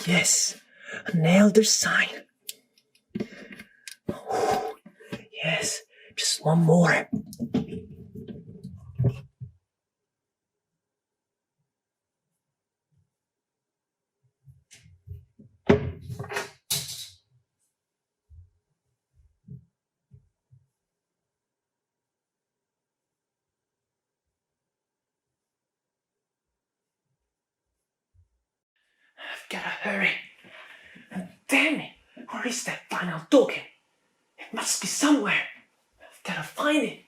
Yes, an elder sign. Yes, just one more. I've gotta hurry. Damn it! Where is that final token? It must be somewhere. I've gotta find it.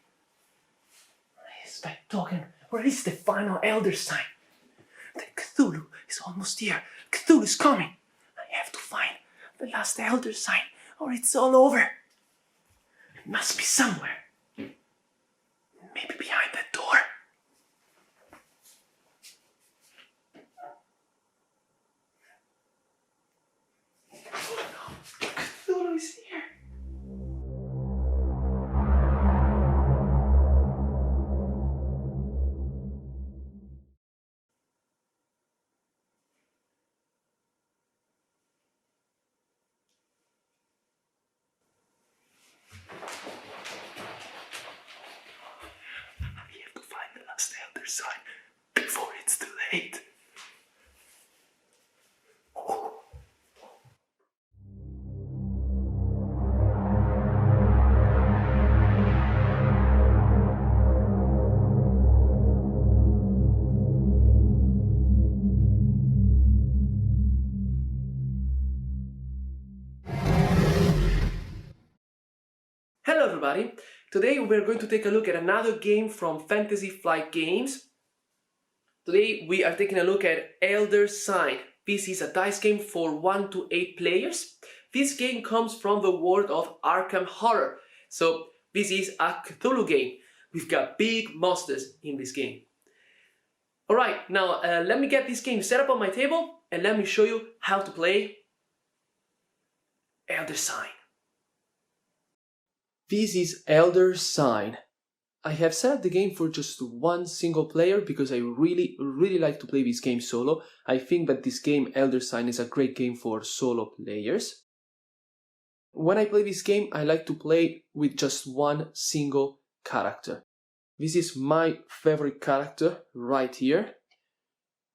Where is that token? Where is the final elder sign? The Cthulhu is almost here. Cthulhu is coming. I have to find the last elder sign or it's all over. It must be somewhere. Maybe behind that door. Oh no, Cthulhu is here. I have to find the last elder sign before it's too late. Hello everybody! Today we're going to take a look at another game from Fantasy Flight Games. Today we are taking a look at Elder Sign. This is a dice game for 1 to 8 players. This game comes from the world of Arkham Horror. So this is a Cthulhu game. We've got big monsters in this game. Alright, now let me get this game set up on my table and let me show you how to play Elder Sign. This is Elder Sign. I have set up the game for just one single player because I really like to play this game solo. I think that this game, Elder Sign, is a great game for solo players. When I play this game, I like to play with just one single character. This is my favorite character right here.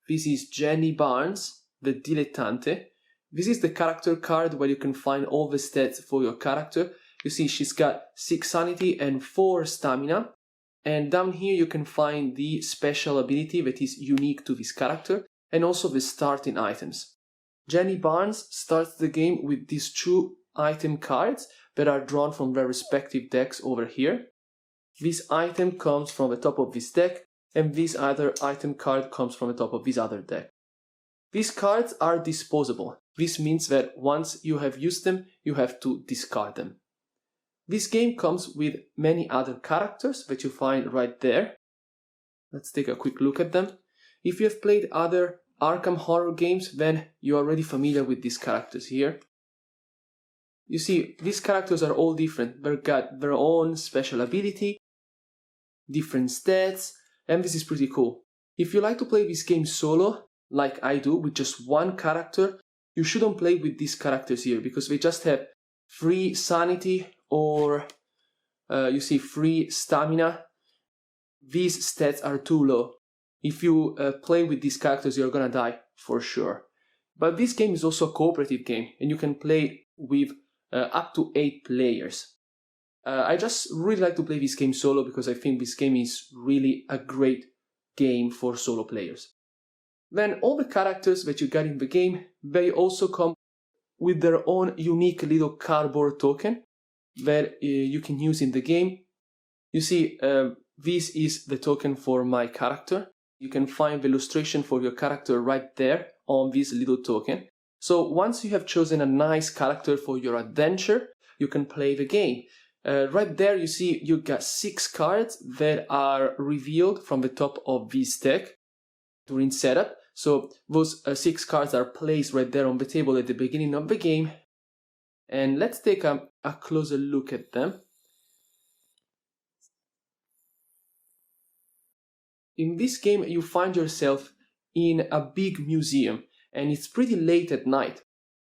This is Jenny Barnes, the Dilettante. This is the character card where you can find all the stats for your character. You see she's got 6 sanity and 4 stamina. And down here you can find the special ability that is unique to this character and also the starting items. Jenny Barnes starts the game with these 2 item cards that are drawn from their respective decks over here. This item comes from the top of this deck and this other item card comes from the top of this other deck. These cards are disposable. This means that once you have used them, you have to discard them. This game comes with many other characters that you find right there. Let's take a quick look at them. If you have played other Arkham Horror games, then you are already familiar with these characters here. You see, these characters are all different. They've got their own special ability, different stats, and this is pretty cool. If you like to play this game solo, like I do, with just one character, you shouldn't play with these characters here because they just have 3 sanity or you see 3 stamina. These stats are too low. If you play with these characters, you're gonna die for sure. But this game is also a cooperative game and you can play with up to 8 players. I just really like to play this game solo because I think this game is really a great game for solo players. Then all the characters that you get in the game, they also come with their own unique little cardboard token that you can use in the game. You see, this is the token for my character. You can find the illustration for your character right there on this little token. So once you have chosen a nice character for your adventure, you can play the game. Right there you see you got 6 cards that are revealed from the top of this deck during setup. So those 6 cards are placed right there on the table at the beginning of the game. And let's take a closer look at them. In this game, you find yourself in a big museum. and it's pretty late at night.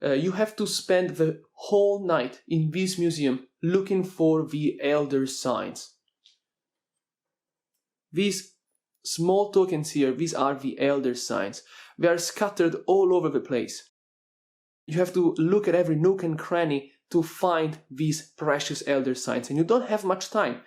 You have to spend the whole night in this museum looking for the elder signs. These small tokens here, these are the elder signs. They are scattered all over the place. You have to look at every nook and cranny to find these precious elder signs, and you don't have much time.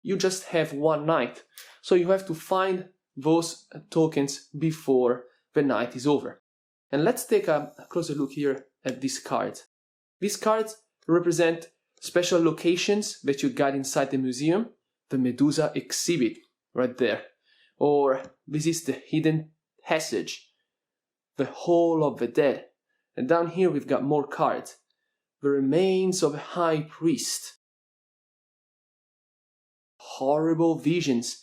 You just have one night, so you have to find those tokens before the night is over. And let's take a closer look here at these cards. These cards represent special locations that you got inside the museum. The Medusa exhibit right there. Or this is the hidden passage, the Hall of the Dead. And down here we've got more cards. The remains of a high priest. Horrible visions.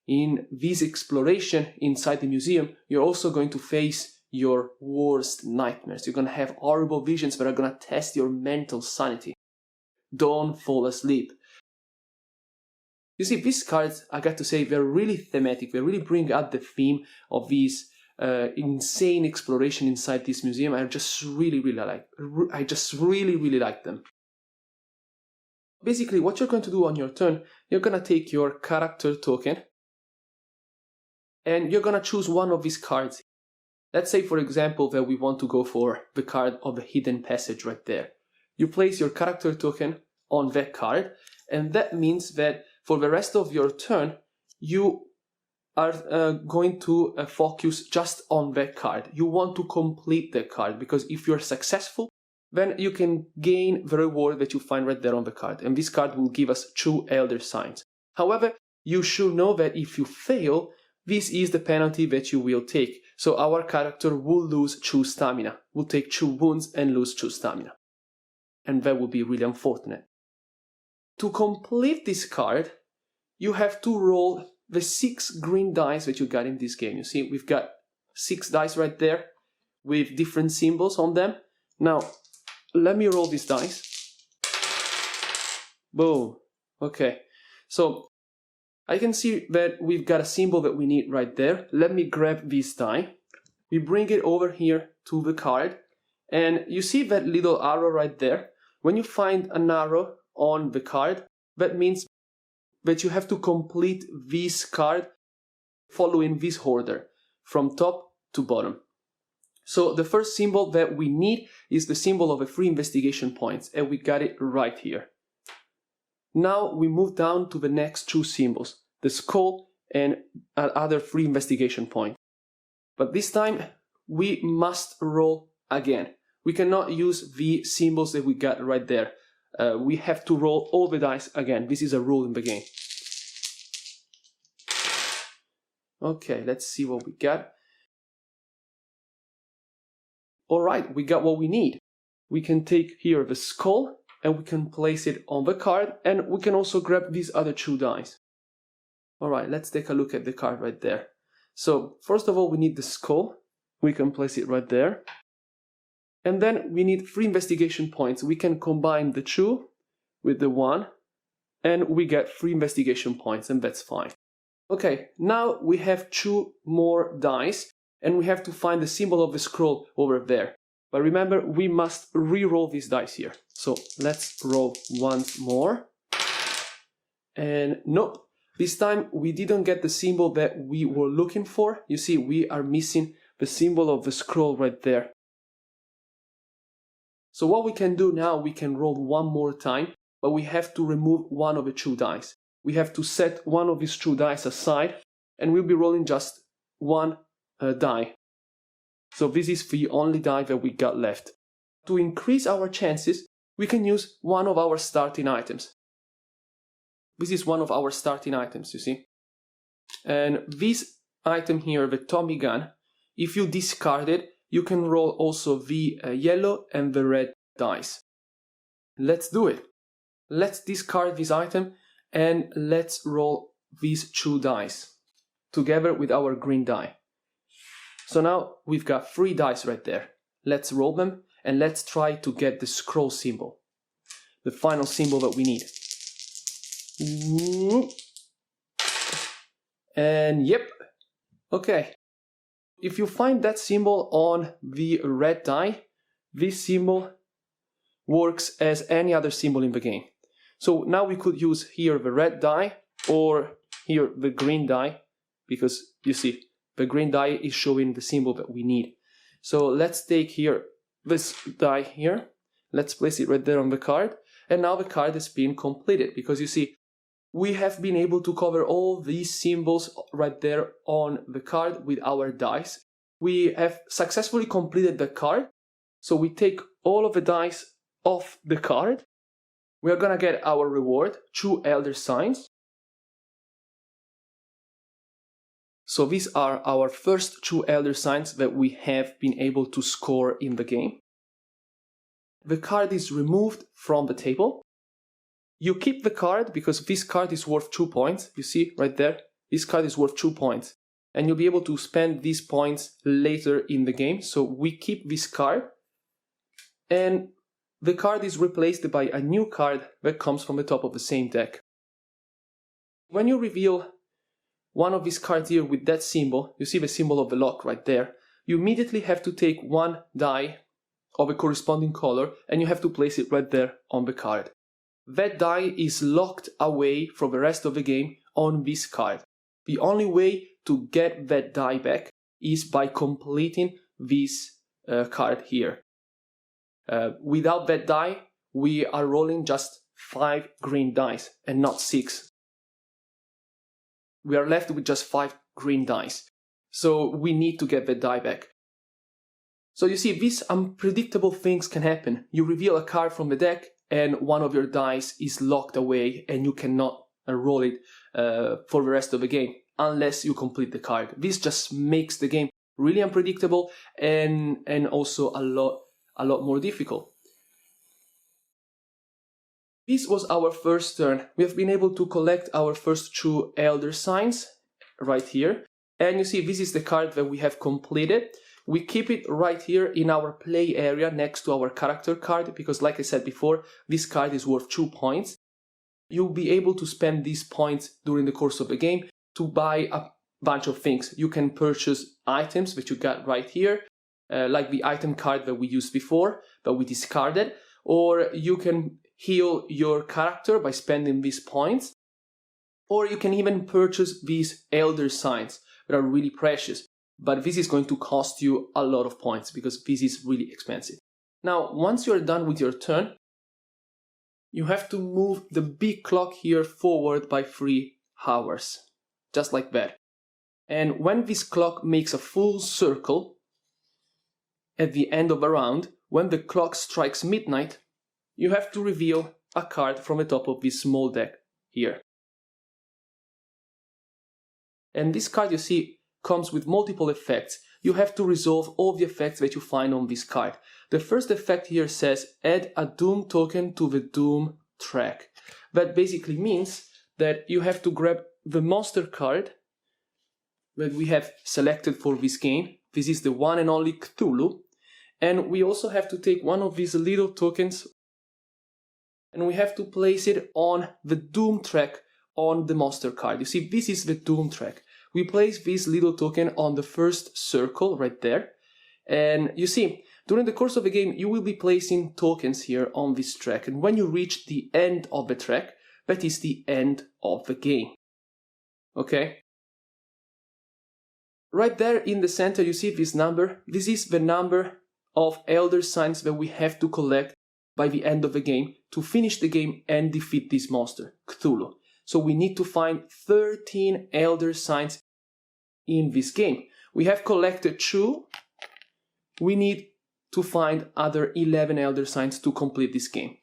In this exploration inside the museum, you're also going to face your worst nightmares. You're going to have horrible visions that are going to test your mental sanity. Don't fall asleep. You see, these cards, I got to say, they're really thematic. They really bring out the theme of these insane exploration inside this museum. I just really like them. Basically, what you're going to do on your turn, you're going to take your character token and you're going to choose one of these cards. Let's say, for example, that we want to go for the card of the hidden passage right there. You place your character token on that card, and that means that for the rest of your turn, you are going to focus just on that card. You want to complete that card, because if you're successful, then you can gain the reward that you find right there on the card. And this card will give us 2 elder signs. However, you should know that if you fail, this is the penalty that you will take. So our character will lose 2 stamina, will take 2 wounds and lose 2 stamina. And that would be really unfortunate. To complete this card, you have to roll the 6 green dice that you got in this game. You see, we've got 6 dice right there with different symbols on them. Now, let me roll these dice. Boom. Okay. So, I can see that we've got a symbol that we need right there. Let me grab this die. We bring it over here to the card. And you see that little arrow right there? When you find an arrow on the card, that means that you have to complete this card following this order, from top to bottom. So the first symbol that we need is the symbol of a free investigation points, and we got it right here. Now we move down to the next 2 symbols, the skull and another free investigation point. But this time we must roll again. We cannot use the symbols that we got right there. We have to roll all the dice again. This is a rule in the game. Okay, let's see what we got. Alright, we got what we need. We can take here the skull and we can place it on the card, and we can also grab these other 2 dice. Alright, let's take a look at the card right there. So, first of all, we need the skull. We can place it right there. And then we need 3 investigation points. We can combine the 2 with the 1, and we get 3 investigation points, and that's fine. Okay, now we have 2 more dice, and we have to find the symbol of the scroll over there. But remember, we must re-roll these dice here. So let's roll once more. And nope, this time we didn't get the symbol that we were looking for. You see, we are missing the symbol of the scroll right there. So what we can do now, we can roll one more time, but we have to remove one of the 2 dice. We have to set one of these 2 dice aside, and we'll be rolling just 1 die. So this is the only die that we got left. To increase our chances, we can use one of our starting items. This is one of our starting items, you see. And this item here, the Tommy gun, if you discard it, you can roll also the yellow and the red dice. Let's do it. Let's discard this item and let's roll these 2 dice together with our green die. So now we've got 3 dice right there. Let's roll them and let's try to get the scroll symbol, the final symbol that we need. And yep, okay. if you find that symbol on the red die, this symbol works as any other symbol in the game. So now we could use here the red die or here the green die, because you see the green die is showing the symbol that we need. So let's take here this die here, let's place it right there on the card, and now the card has been completed, because you see we have been able to cover all these symbols right there on the card with our dice. We have successfully completed the card, so we take all of the dice off the card. We are gonna get our reward, 2 elder signs. So these are our first 2 elder signs that we have been able to score in the game. The card is removed from the table. You keep the card because this card is worth 2 points. You see right there, this card is worth 2 points. And you'll be able to spend these points later in the game. So we keep this card, and the card is replaced by a new card that comes from the top of the same deck. When you reveal one of these cards here with that symbol, you see the symbol of the lock right there, you immediately have to take 1 die of a corresponding color and you have to place it right there on the card. That die is locked away from the rest of the game on this card. The only way to get that die back is by completing this card here. Without that die, we are rolling just 5 green dice and not 6. We are left with just 5 green dice. So we need to get that die back. So you see, these unpredictable things can happen. You reveal a card from the deck and one of your dice is locked away and you cannot roll it for the rest of the game unless you complete the card. This just makes the game really unpredictable and also a lot more difficult. This was our first turn. We have been able to collect our first 2 elder signs right here. And you see, this is the card that we have completed. We keep it right here in our play area next to our character card, because like I said before, this card is worth 2 points. You'll be able to spend these points during the course of the game to buy a bunch of things. You can purchase items that you got right here, like the item card that we used before, but we discarded, or you can heal your character by spending these points, or you can even purchase these elder signs that are really precious, but this is going to cost you a lot of points because this is really expensive. Now, once you're done with your turn, you have to move the big clock here forward by 3 hours, just like that. And when this clock makes a full circle at the end of a round, when the clock strikes midnight, you have to reveal a card from the top of this small deck here. And this card, you see, comes with multiple effects. You have to resolve all the effects that you find on this card. The first effect here says, add a Doom token to the Doom track. That basically means that you have to grab the monster card that we have selected for this game. This is the one and only Cthulhu. And we also have to take one of these little tokens and we have to place it on the Doom track on the monster card. You see, this is the Doom track. We place this little token on the first circle right there. And you see, during the course of the game, you will be placing tokens here on this track. And when you reach the end of the track, that is the end of the game. Okay? Right there in the center, you see this number. This is the number of elder signs that we have to collect by the end of the game to finish the game and defeat this monster, Cthulhu. So we need to find 13 elder signs in this game. We have collected 2. We need to find other 11 elder signs to complete this game.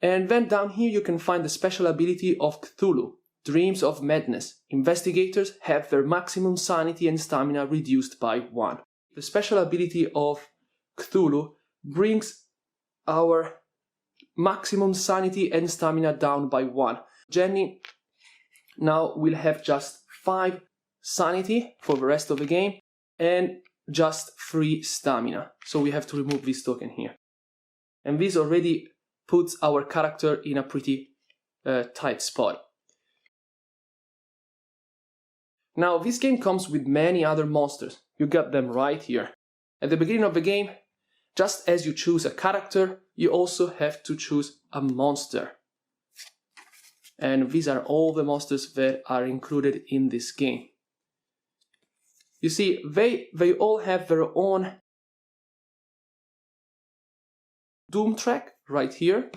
And then down here you can find the special ability of Cthulhu, Dreams of Madness. Investigators have their maximum sanity and stamina reduced by 1. The special ability of Cthulhu brings our maximum sanity and stamina down by 1. Jenny now will have just 5 sanity for the rest of the game and just 3 stamina. So we have to remove this token here. And this already puts our character in a pretty tight spot. Now, this game comes with many other monsters. You got them right here. At the beginning of the game, just as you choose a character, you also have to choose a monster. And these are all the monsters that are included in this game. You see, they all have their own doom track right here.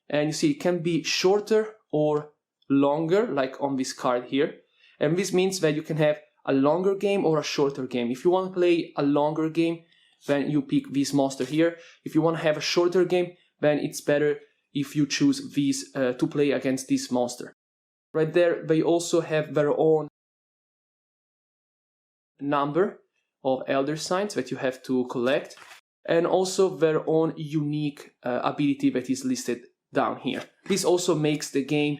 And you see, it can be shorter or longer, like on this card here. And this means that you can have a longer game or a shorter game. If you want to play a longer game, then you pick this monster here. If you want to have a shorter game, then it's better if you choose these to play against this monster. Right there, they also have their own number of elder signs that you have to collect, and also their own unique ability that is listed down here. This also makes the game,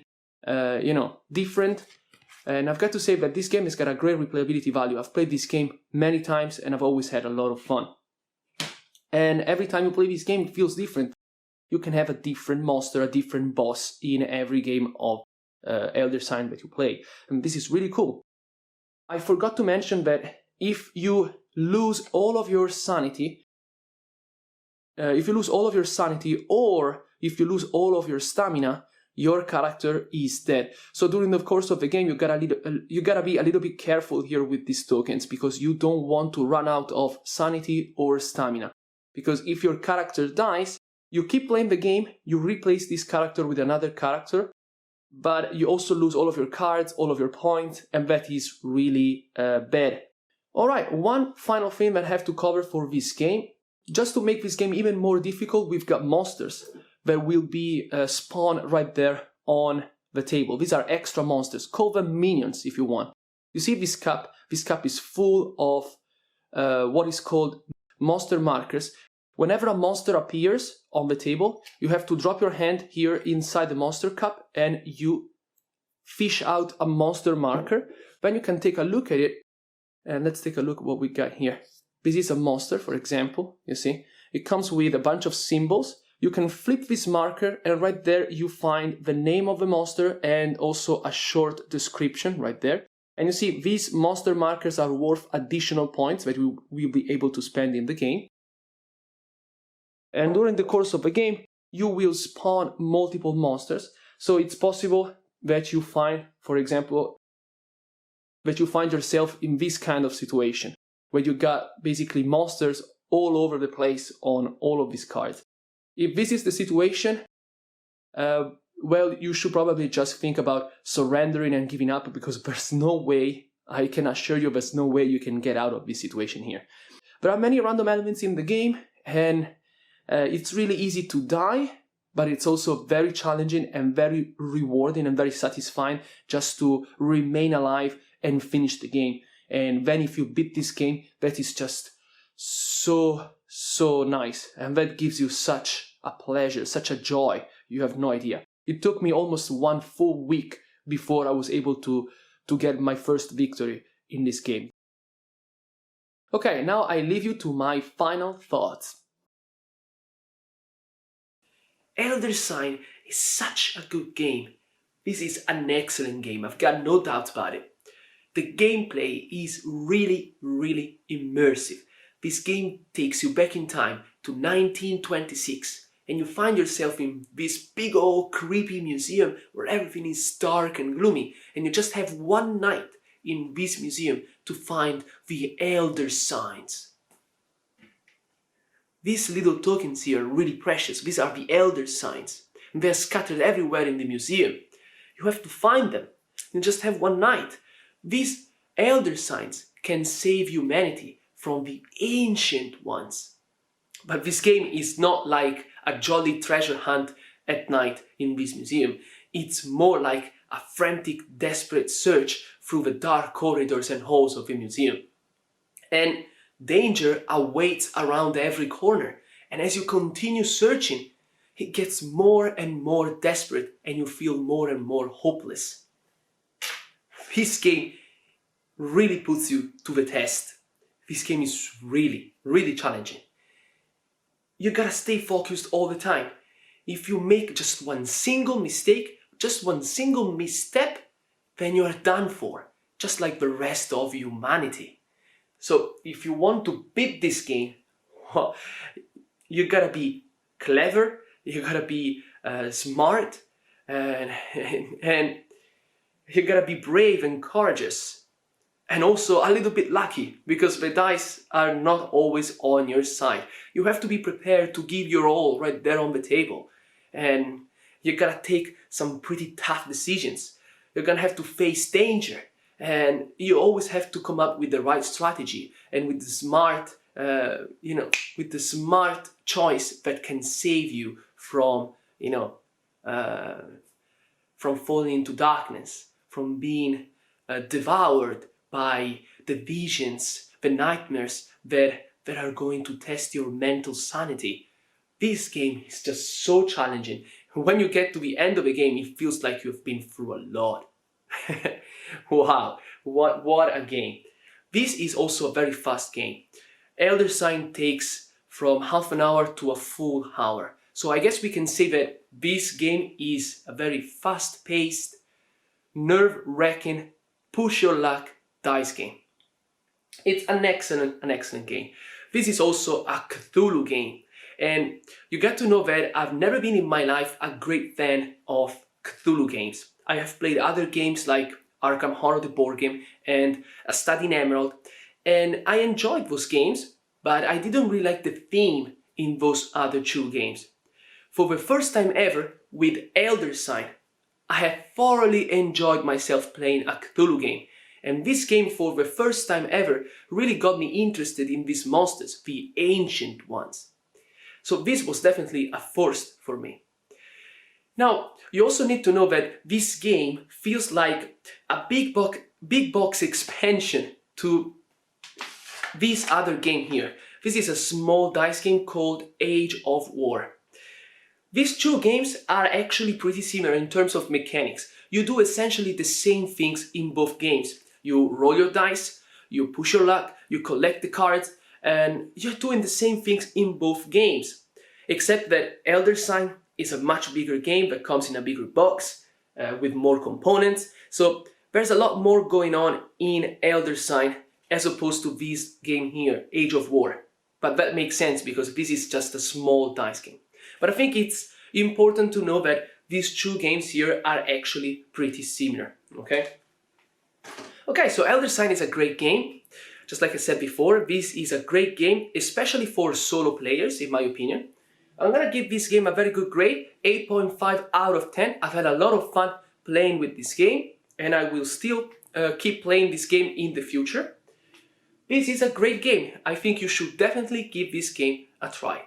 different. And I've got to say that this game has got a great replayability value. I've played this game many times and I've always had a lot of fun. And every time you play this game, it feels different. You can have a different monster, a different boss in every game of Elder Sign that you play. And this is really cool. I forgot to mention that if you lose all of your sanity, or if you lose all of your stamina, your character is dead. So during the course of the game, you gotta be a little bit careful here with these tokens, because you don't want to run out of sanity or stamina. Because if your character dies, you keep playing the game, you replace this character with another character, but you also lose all of your cards, all of your points, and that is really bad. Alright, one final thing that I have to cover for this game. Just to make this game even more difficult, we've got monsters that will be spawned right there on the table. These are extra monsters. Call them minions if you want. You see this cup? This cup is full of what is called monster markers. Whenever a monster appears on the table, you have to drop your hand here inside the monster cup and you fish out a monster marker. Then you can take a look at it, and let's take a look at what we got here. This is a monster, for example, you see. It comes with a bunch of symbols. You can flip this marker and right there you find the name of the monster and also a short description right there. And you see these monster markers are worth additional points that we will be able to spend in the game. And during the course of the game, you will spawn multiple monsters. So it's possible that you find, for example, that you find yourself in this kind of situation, where you got basically monsters all over the place on all of these cards. If this is the situation, well, you should probably just think about surrendering and giving up, because there's no way, I can assure you, there's no way you can get out of this situation here. There are many random elements in the game, and it's really easy to die, but it's also very challenging and very rewarding and very satisfying just to remain alive and finish the game. And then if you beat this game, that is just so nice. And that gives you such a pleasure, such a joy. You have no idea. It took me almost one full week before I was able to get my first victory in this game. Okay, now I leave you to my final thoughts. Elder Sign is such a good game. This is an excellent game, I've got no doubt about it. The gameplay is really immersive. This game takes you back in time to 1926 and you find yourself in this big old creepy museum where everything is dark and gloomy, and you just have one night in this museum to find the Elder Signs. These little tokens here are really precious. These are the Elder Signs. They're scattered everywhere in the museum. You have to find them. You just have one night. These Elder Signs can save humanity from the ancient ones. But this game is not like a jolly treasure hunt at night in this museum. It's more like a frantic, desperate search through the dark corridors and halls of the museum. And danger awaits around every corner. And as you continue searching, it gets more and more desperate and you feel more and more hopeless. This game really puts you to the test. This game is really challenging. You gotta stay focused all the time. If you make just one single mistake, just one single misstep, then you are done for, just like the rest of humanity. So if you want to beat this game, well, you gotta be clever, you gotta be smart, and, and you gotta be brave and courageous. And also a little bit lucky, because the dice are not always on your side. You have to be prepared to give your all right there on the table. And you gotta take some pretty tough decisions. You're gonna have to face danger. And you always have to come up with the right strategy and with the smart, with the smart choice that can save you from, from falling into darkness, from being devoured by the visions, the nightmares that are going to test your mental sanity. This game is just so challenging. When you get to the end of the game, it feels like you've been through a lot. Wow, what a game. This is also a very fast game. Elder Sign takes from half an hour to a full hour. So I guess we can say that this game is a very fast-paced, nerve-wracking, push your luck dice game. It's an excellent game. This is also a Cthulhu game. And you got to know that I've never been in my life a great fan of Cthulhu games. I have played other games like Arkham Horror the board game and A Study in Emerald, and I enjoyed those games, but I didn't really like the theme in those other two games. For the first time ever with Elder Sign, I have thoroughly enjoyed myself playing a Cthulhu game, and this game for the first time ever really got me interested in these monsters, the ancient ones. So this was definitely a first for me. Now, you also need to know that this game feels like a big box expansion to this other game here. This is a small dice game called Age of War. These two games are actually pretty similar in terms of mechanics. You do essentially the same things in both games. You roll your dice, you push your luck, you collect the cards, and you're doing the same things in both games. Except that Elder Sign is a much bigger game that comes in a bigger box with more components. So there's a lot more going on in Elder Sign as opposed to this game here, Age of War. But that makes sense because this is just a small dice game. But I think it's important to know that these two games here are actually pretty similar, okay? Okay, so Elder Sign is a great game. Just like I said before, this is a great game, especially for solo players, in my opinion. I'm gonna give this game a very good grade, 8.5 out of 10. I've had a lot of fun playing with this game, and I will still keep playing this game in the future. This is a great game. I think you should definitely give this game a try.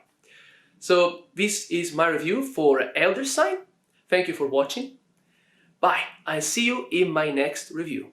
So this is my review for Elder Sign. Thank you for watching. Bye. I'll see you in my next review.